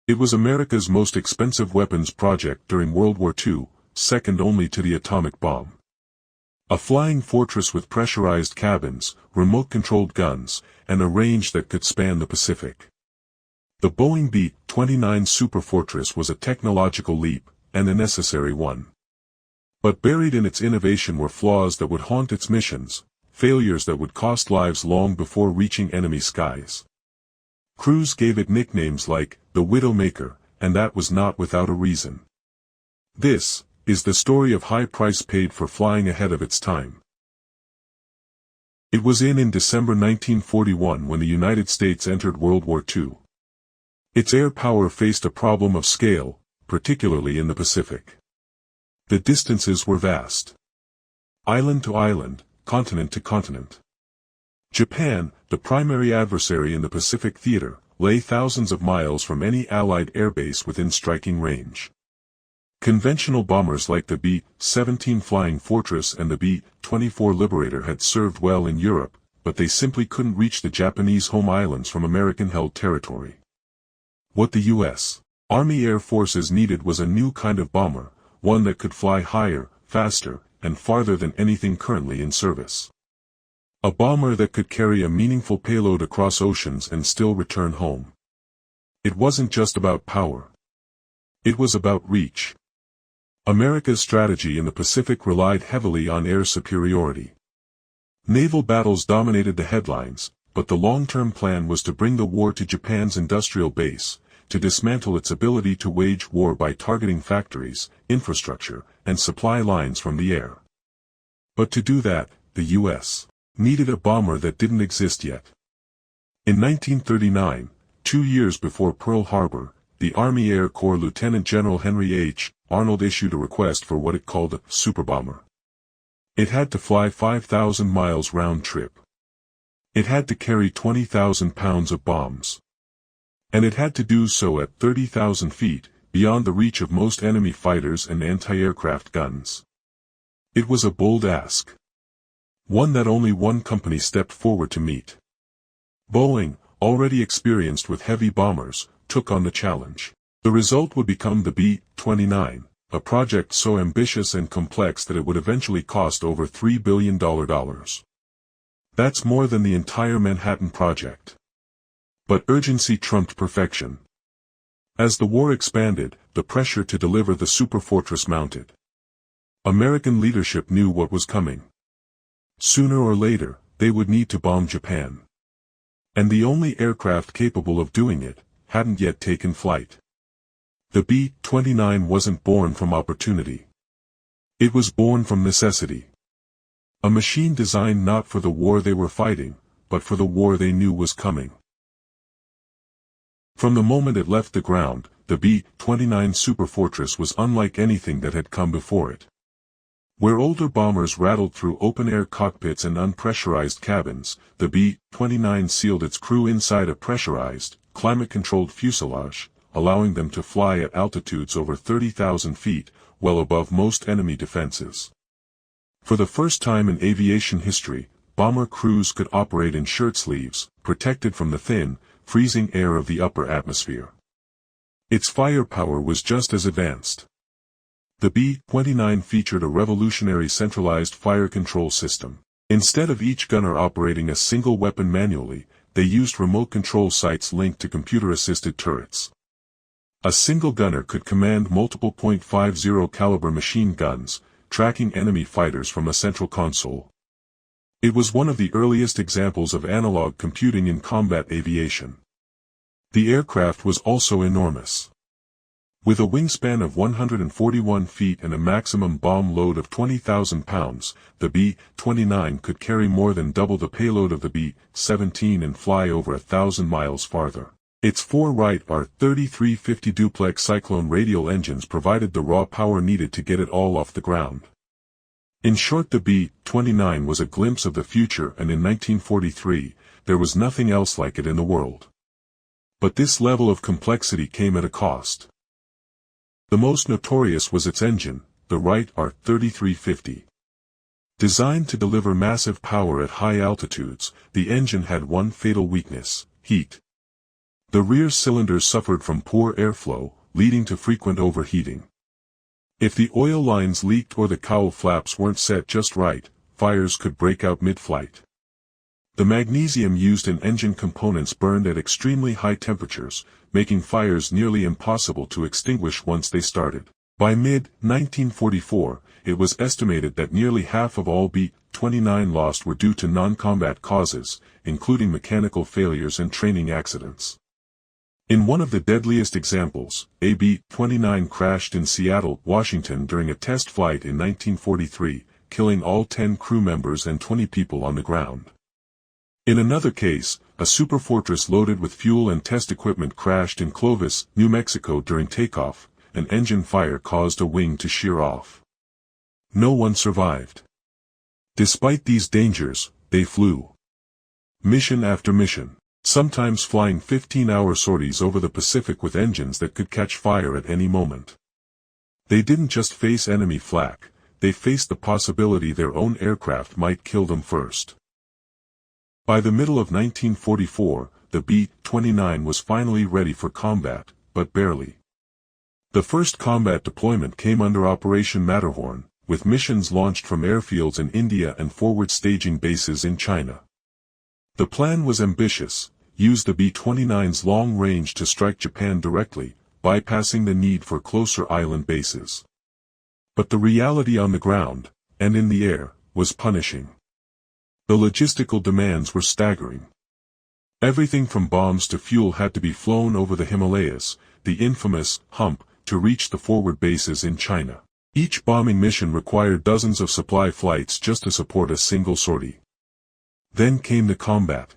It was America's most expensive weapons project during World War II, second only to the atomic bomb. A flying fortress with pressurized cabins, remote-controlled guns, and a range that could span the Pacific. The Boeing B-29 Superfortress was a technological leap, and a necessary one. But buried in its innovation were flaws that would haunt its missions, failures that would cost lives long before reaching enemy skies. Crews gave it nicknames like the Widowmaker, and that was not without a reason. This is the story of high price paid for flying ahead of its time. It was in December 1941 when the United States entered World War II. Its air power faced a problem of scale, particularly in the Pacific. The distances were vast. Island to island, continent to continent. Japan, the primary adversary in the Pacific theater, lay thousands of miles from any Allied airbase within striking range. Conventional bombers like the B-17 Flying Fortress and the B-24 Liberator had served well in Europe, but they simply couldn't reach the Japanese home islands from American-held territory. What the U.S. Army Air Forces needed was a new kind of bomber, one that could fly higher, faster, and farther than anything currently in service. A bomber that could carry a meaningful payload across oceans and still return home. It wasn't just about power. It was about reach. America's strategy in the Pacific relied heavily on air superiority. Naval battles dominated the headlines, but the long-term plan was to bring the war to Japan's industrial base, to dismantle its ability to wage war by targeting factories, infrastructure, and supply lines from the air. But to do that, the U.S. needed a bomber that didn't exist yet. In 1939, 2 years before Pearl Harbor, the Army Air Corps Lieutenant General Henry H. Arnold issued a request for what it called a superbomber. It had to fly 5,000 miles round trip. It had to carry 20,000 pounds of bombs. And it had to do so at 30,000 feet, beyond the reach of most enemy fighters and anti-aircraft guns. It was a bold ask. One that only one company stepped forward to meet. Boeing, already experienced with heavy bombers, took on the challenge. The result would become the B-29, a project so ambitious and complex that it would eventually cost over $3 billion. That's more than the entire Manhattan Project. But urgency trumped perfection. As the war expanded, the pressure to deliver the Superfortress mounted. American leadership knew what was coming. Sooner or later, they would need to bomb Japan. And the only aircraft capable of doing it hadn't yet taken flight. The B-29 wasn't born from opportunity. It was born from necessity. A machine designed not for the war they were fighting, but for the war they knew was coming. From the moment it left the ground, the B-29 Superfortress was unlike anything that had come before it. Where older bombers rattled through open-air cockpits and unpressurized cabins, the B-29 sealed its crew inside a pressurized, climate-controlled fuselage, allowing them to fly at altitudes over 30,000 feet, well above most enemy defenses. For the first time in aviation history, bomber crews could operate in shirt sleeves, protected from the thin, freezing air of the upper atmosphere. Its firepower was just as advanced. The B-29 featured a revolutionary centralized fire control system. Instead of each gunner operating a single weapon manually, they used remote control sites linked to computer-assisted turrets. A single gunner could command multiple .50 caliber machine guns, tracking enemy fighters from a central console. It was one of the earliest examples of analog computing in combat aviation. The aircraft was also enormous. With a wingspan of 141 feet and a maximum bomb load of 20,000 pounds, the B-29 could carry more than double the payload of the B-17 and fly over 1,000 miles farther. Its four Wright R-3350 duplex Cyclone radial engines provided the raw power needed to get it all off the ground. In short, the B-29 was a glimpse of the future, and in 1943, there was nothing else like it in the world. But this level of complexity came at a cost. The most notorious was its engine, the Wright R-3350. Designed to deliver massive power at high altitudes, the engine had one fatal weakness: heat. The rear cylinders suffered from poor airflow, leading to frequent overheating. If the oil lines leaked or the cowl flaps weren't set just right, fires could break out mid-flight. The magnesium used in engine components burned at extremely high temperatures, making fires nearly impossible to extinguish once they started. By mid-1944, it was estimated that nearly half of all B-29 lost were due to non-combat causes, including mechanical failures and training accidents. In one of the deadliest examples, a B-29 crashed in Seattle, Washington during a test flight in 1943, killing all 10 crew members and 20 people on the ground. In another case, a Superfortress loaded with fuel and test equipment crashed in Clovis, New Mexico during takeoff. An engine fire caused a wing to shear off. No one survived. Despite these dangers, they flew. Mission after mission, sometimes flying 15-hour sorties over the Pacific with engines that could catch fire at any moment. They didn't just face enemy flak, they faced the possibility their own aircraft might kill them first. By the middle of 1944, the B-29 was finally ready for combat, but barely. The first combat deployment came under Operation Matterhorn, with missions launched from airfields in India and forward staging bases in China. The plan was ambitious: use the B-29's long range to strike Japan directly, bypassing the need for closer island bases. But the reality on the ground, and in the air, was punishing. The logistical demands were staggering. Everything from bombs to fuel had to be flown over the Himalayas, the infamous hump, to reach the forward bases in China. Each bombing mission required dozens of supply flights just to support a single sortie. Then came the combat.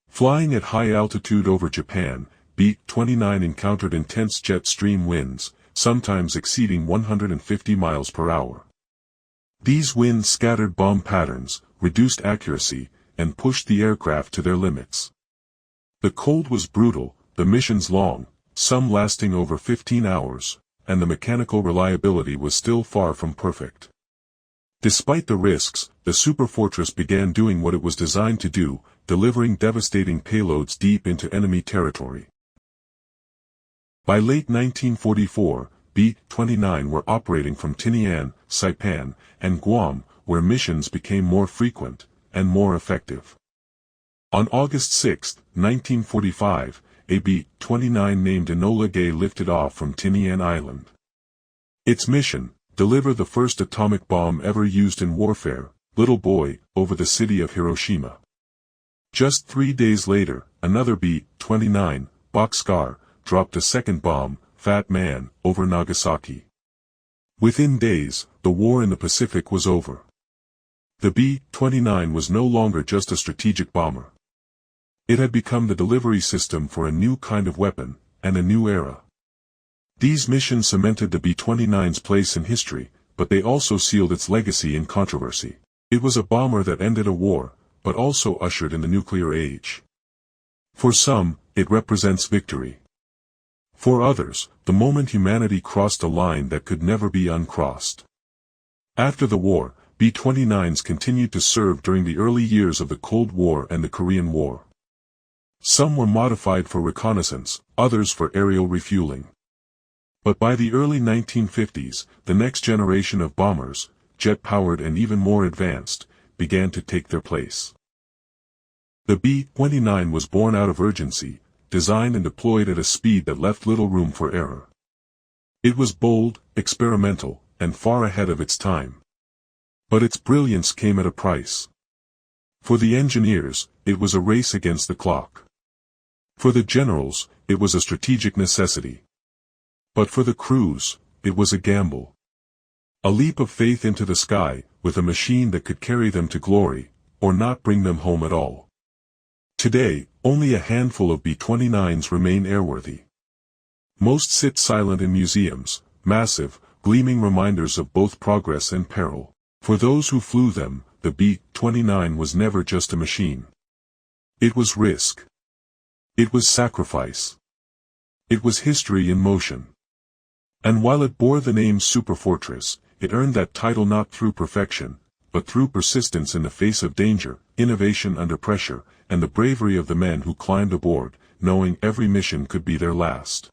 Flying at high altitude over Japan, B-29 encountered intense jet stream winds, sometimes exceeding 150 miles per hour. These winds scattered bomb patterns, reduced accuracy, and pushed the aircraft to their limits. The cold was brutal, the missions long, some lasting over 15 hours, and the mechanical reliability was still far from perfect. Despite the risks, the Superfortress began doing what it was designed to do, delivering devastating payloads deep into enemy territory. By late 1944, B-29 were operating from Tinian, Saipan, and Guam, where missions became more frequent and more effective. On August 6, 1945, a B-29 named Enola Gay lifted off from Tinian Island. Its mission: deliver the first atomic bomb ever used in warfare, Little Boy, over the city of Hiroshima. Just 3 days later, another B-29, Boxcar, dropped a second bomb, Fat Man, over Nagasaki. Within days, the war in the Pacific was over. The B-29 was no longer just a strategic bomber. It had become the delivery system for a new kind of weapon, and a new era. These missions cemented the B-29's place in history, but they also sealed its legacy in controversy. It was a bomber that ended a war, but also ushered in the nuclear age. For some, it represents victory. For others, the moment humanity crossed a line that could never be uncrossed. After the war, B-29s continued to serve during the early years of the Cold War and the Korean War. Some were modified for reconnaissance, others for aerial refueling. But by the early 1950s, the next generation of bombers, jet-powered and even more advanced, began to take their place. The B-29 was born out of urgency, designed and deployed at a speed that left little room for error. It was bold, experimental, and far ahead of its time. But its brilliance came at a price. For the engineers, it was a race against the clock. For the generals, it was a strategic necessity. But for the crews, it was a gamble. A leap of faith into the sky, with a machine that could carry them to glory, or not bring them home at all. Today, only a handful of B-29s remain airworthy. Most sit silent in museums, massive, gleaming reminders of both progress and peril. For those who flew them, the B-29 was never just a machine. It was risk. It was sacrifice. It was history in motion. And while it bore the name Superfortress, it earned that title not through perfection, but through persistence in the face of danger, innovation under pressure, and the bravery of the men who climbed aboard, knowing every mission could be their last.